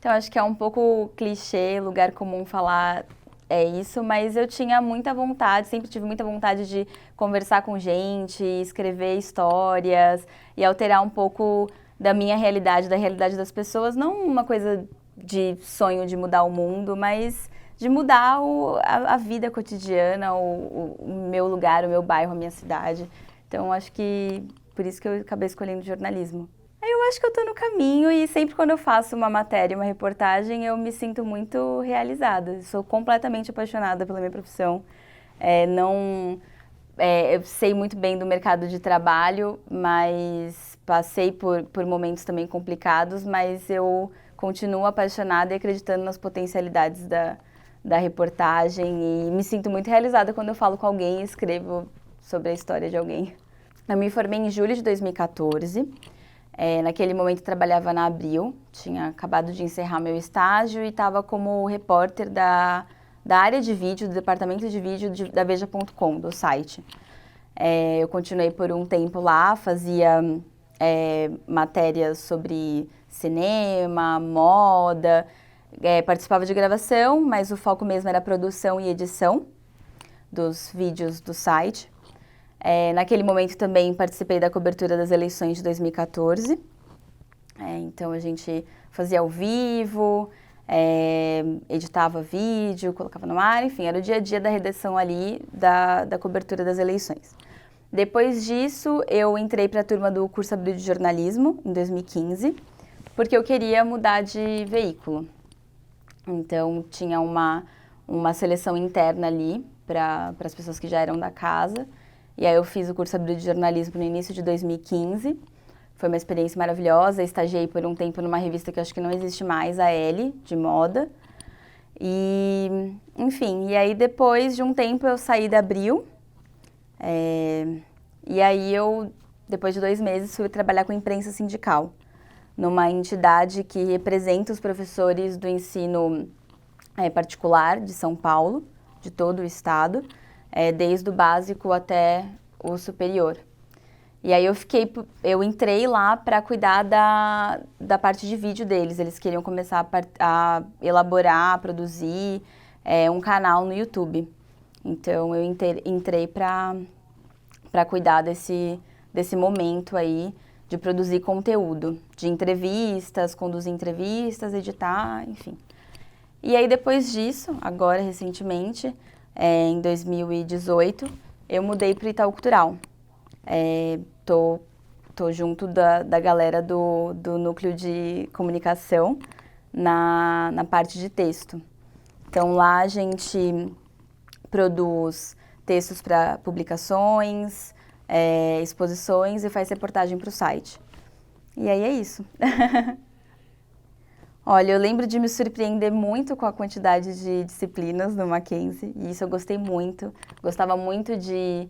Então, acho que é um pouco clichê, lugar comum falar é isso, mas eu tinha muita vontade, sempre tive muita vontade de conversar com gente, escrever histórias e alterar um pouco da minha realidade, da realidade das pessoas, não uma coisa de sonho de mudar o mundo, mas de mudar a vida cotidiana, o meu lugar, o meu bairro, a minha cidade. Então, acho que por isso que eu acabei escolhendo jornalismo. Eu acho que eu tô no caminho e sempre quando eu faço uma matéria, uma reportagem, eu me sinto muito realizada. Sou completamente apaixonada pela minha profissão. Não, eu sei muito bem do mercado de trabalho, mas passei por momentos também complicados, mas eu continuo apaixonada e acreditando nas potencialidades da reportagem e me sinto muito realizada quando eu falo com alguém e escrevo sobre a história de alguém. Eu me formei em julho de 2014. Naquele momento eu trabalhava na Abril, tinha acabado de encerrar meu estágio e estava como repórter da área de vídeo, do departamento de vídeo da Veja.com, do site. Eu continuei por um tempo lá, fazia matérias sobre cinema, moda, participava de gravação, mas o foco mesmo era produção e edição dos vídeos do site. Naquele momento também participei da cobertura das eleições de 2014. Então a gente fazia ao vivo, editava vídeo, colocava no ar, enfim, era o dia a dia da redação ali da cobertura das eleições. Depois disso, eu entrei para a turma do curso Abril de Jornalismo, em 2015, porque eu queria mudar de veículo. Então tinha uma seleção interna ali para as pessoas que já eram da casa. E aí eu fiz o curso Abril de Jornalismo no início de 2015. Foi uma experiência maravilhosa. Estagiei por um tempo numa revista que acho que não existe mais, a Elle, de moda. E, enfim, e aí depois de um tempo eu saí da Abril. E aí eu, depois de 2 meses, fui trabalhar com imprensa sindical, numa entidade que representa os professores do ensino particular de São Paulo, de todo o estado, desde o básico até o superior. E aí eu entrei lá para cuidar da parte de vídeo deles. Eles queriam começar a elaborar, a produzir um canal no YouTube. Então eu entrei para cuidar desse momento aí de produzir conteúdo, de entrevistas, conduzir entrevistas, editar, enfim. E aí depois disso, agora recentemente, em 2018, eu mudei para o Itaú Cultural. Tô junto da galera do núcleo de comunicação na parte de texto. Então lá a gente produz textos para publicações, exposições e faz reportagem para o site. E aí é isso. Olha, eu lembro de me surpreender muito com a quantidade de disciplinas no Mackenzie, e isso eu gostei muito. Gostava muito de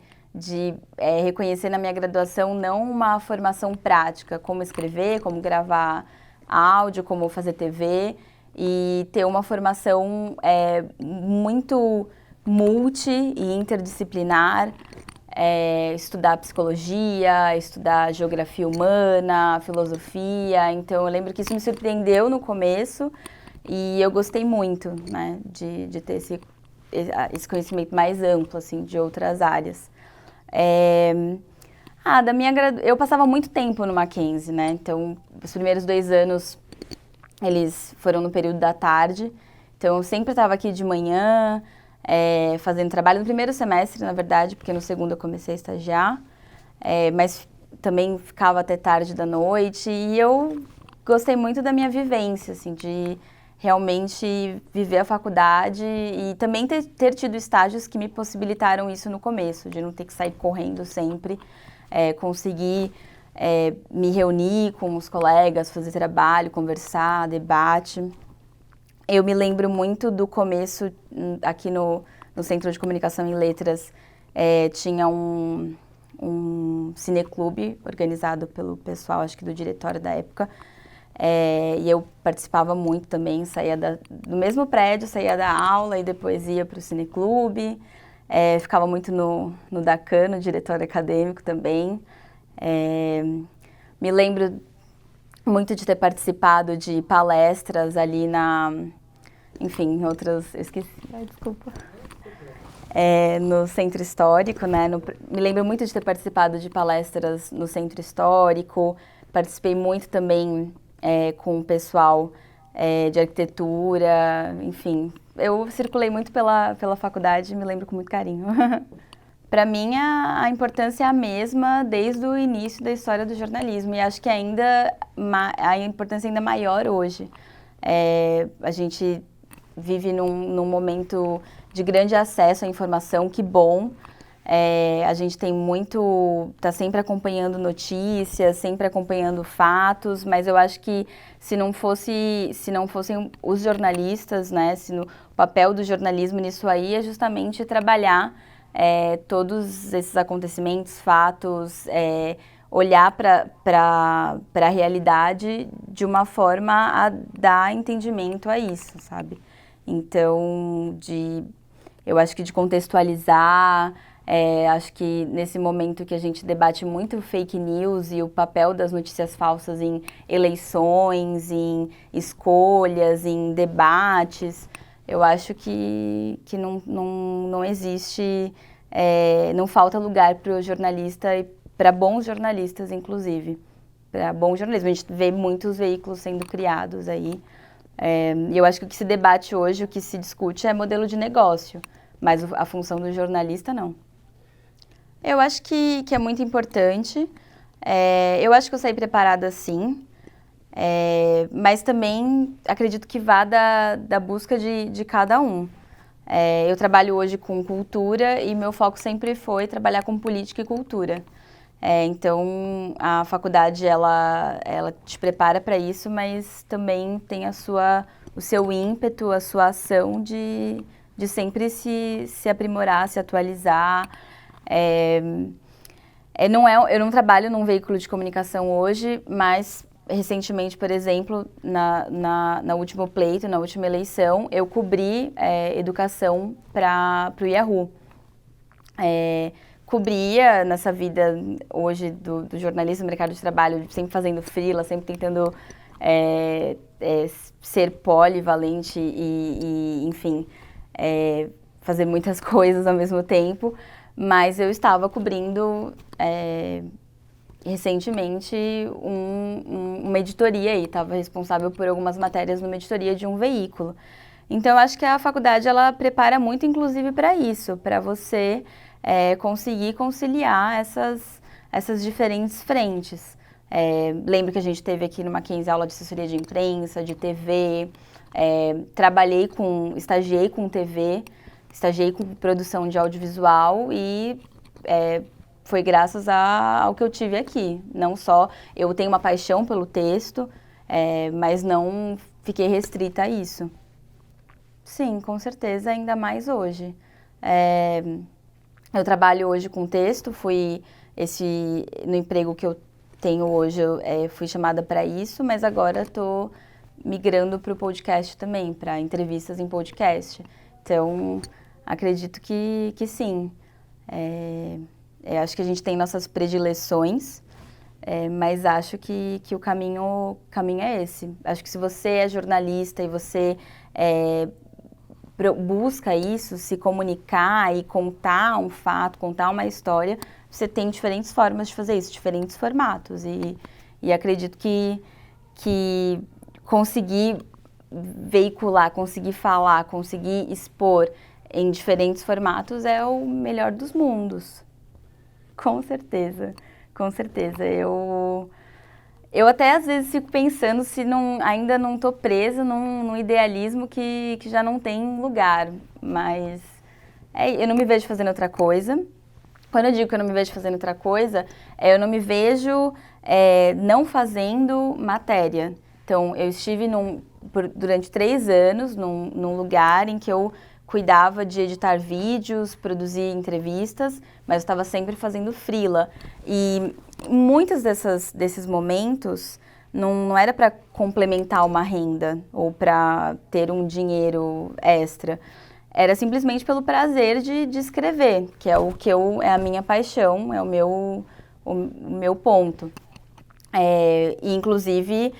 reconhecer na minha graduação não uma formação prática, como escrever, como gravar áudio, como fazer TV, e ter uma formação muito multi e interdisciplinar, estudar psicologia, estudar geografia humana, filosofia. Então, eu lembro que isso me surpreendeu no começo e eu gostei muito, né, de ter esse conhecimento mais amplo, assim, de outras áreas. Eu passava muito tempo no Mackenzie, né, então, os primeiros 2 anos, eles foram no período da tarde, então eu sempre estava aqui de manhã, fazendo trabalho no primeiro semestre, na verdade, porque no segundo eu comecei a estagiar, mas também ficava até tarde da noite e eu gostei muito da minha vivência, assim, de realmente viver a faculdade e também ter tido estágios que me possibilitaram isso no começo, de não ter que sair correndo sempre, conseguir me reunir com os colegas, fazer trabalho, conversar, debate. Eu me lembro muito do começo, aqui no Centro de Comunicação e Letras, tinha um cineclube organizado pelo pessoal, acho que do diretório da época, e eu participava muito também, saía do mesmo prédio, saía da aula e depois ia para o cineclube, ficava muito no DACAN, no diretório acadêmico também. Me lembro muito de ter participado de palestras ali enfim, outras, eu esqueci, desculpa. No Centro Histórico, né? Me lembro muito de ter participado de palestras no Centro Histórico, participei muito também com o pessoal de arquitetura, enfim. Eu circulei muito pela faculdade e me lembro com muito carinho. Para mim, a importância é a mesma desde o início da história do jornalismo e acho que a importância é ainda maior hoje. A gente vive num momento de grande acesso à informação, que bom. A gente tem está sempre acompanhando notícias, sempre acompanhando fatos, mas eu acho que se não fossem os jornalistas, né, o papel do jornalismo nisso aí é justamente trabalhar todos esses acontecimentos, fatos, olhar para a realidade de uma forma a dar entendimento a isso, sabe? Então, eu acho que de contextualizar, acho que nesse momento que a gente debate muito fake news e o papel das notícias falsas em eleições, em escolhas, em debates, eu acho que não existe, não falta lugar para o jornalista e para bons jornalistas, inclusive. Para bom jornalismo. A gente vê muitos veículos sendo criados aí. E eu acho que o que se debate hoje, o que se discute é modelo de negócio, mas a função do jornalista, não. Eu acho que é muito importante. Eu acho que eu saí preparada, sim. Mas também acredito que vá da busca de cada um. Eu trabalho hoje com cultura e meu foco sempre foi trabalhar com política e cultura. Então, a faculdade, ela te prepara para isso, mas também tem o seu ímpeto, a sua ação de sempre se aprimorar, se atualizar. Eu não trabalho num veículo de comunicação hoje, mas recentemente, por exemplo, na último pleito, na última eleição, eu cobri educação para o Yahoo. Cobria nessa vida hoje do jornalismo, do mercado de trabalho, sempre fazendo freela, sempre tentando ser polivalente e enfim, fazer muitas coisas ao mesmo tempo, mas eu estava cobrindo recentemente uma editoria e estava responsável por algumas matérias numa editoria de um veículo. Então, eu acho que a faculdade, ela prepara muito, inclusive, para isso, para você conseguir conciliar essas diferentes frentes. Lembro que a gente teve aqui no Mackenzie aula de assessoria de imprensa, de TV, estagiei com TV, estagiei com produção de audiovisual e foi graças ao que eu tive aqui. Não só eu tenho uma paixão pelo texto, mas não fiquei restrita a isso. Sim, com certeza, ainda mais hoje. Eu trabalho hoje com texto, no emprego que eu tenho hoje, eu fui chamada para isso, mas agora estou migrando para o podcast também, para entrevistas em podcast. Então, acredito que sim. Acho que a gente tem nossas predileções, mas acho que o caminho é esse. Acho que se você é jornalista e você busca isso, se comunicar e contar um fato, contar uma história, você tem diferentes formas de fazer isso, diferentes formatos. E acredito que conseguir veicular, conseguir falar, conseguir expor em diferentes formatos é o melhor dos mundos. Com certeza, com certeza. Eu até às vezes fico pensando se ainda não estou presa num idealismo que já não tem lugar, mas eu não me vejo fazendo outra coisa. Quando eu digo que eu não me vejo fazendo outra coisa, eu não me vejo não fazendo matéria. Então, eu estive durante 3 anos num lugar em que eu cuidava de editar vídeos, produzir entrevistas, mas eu estava sempre fazendo freela. E muitos desses momentos não era para complementar uma renda ou para ter um dinheiro extra. Era simplesmente pelo prazer de escrever, que é a minha paixão, é o meu ponto. E, inclusive,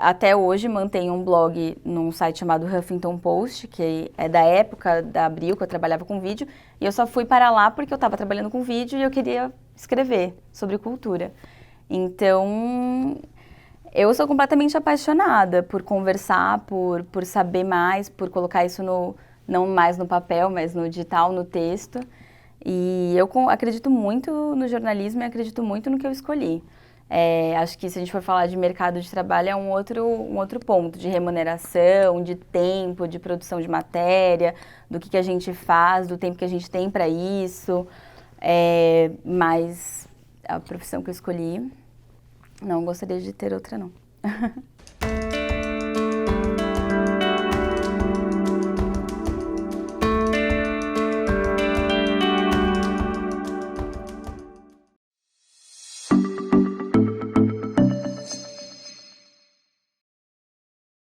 até hoje mantenho um blog num site chamado Huffington Post, que é da época da Abril, que eu trabalhava com vídeo, e eu só fui para lá porque eu estava trabalhando com vídeo e eu queria escrever sobre cultura. Então, eu sou completamente apaixonada por conversar, por saber mais, por colocar isso não mais no papel, mas no digital, no texto. E eu acredito muito no jornalismo e acredito muito no que eu escolhi. Acho que se a gente for falar de mercado de trabalho é um outro ponto, de remuneração, de tempo, de produção de matéria, do que a gente faz, do tempo que a gente tem para isso. Mas a profissão que eu escolhi, não gostaria de ter outra, não.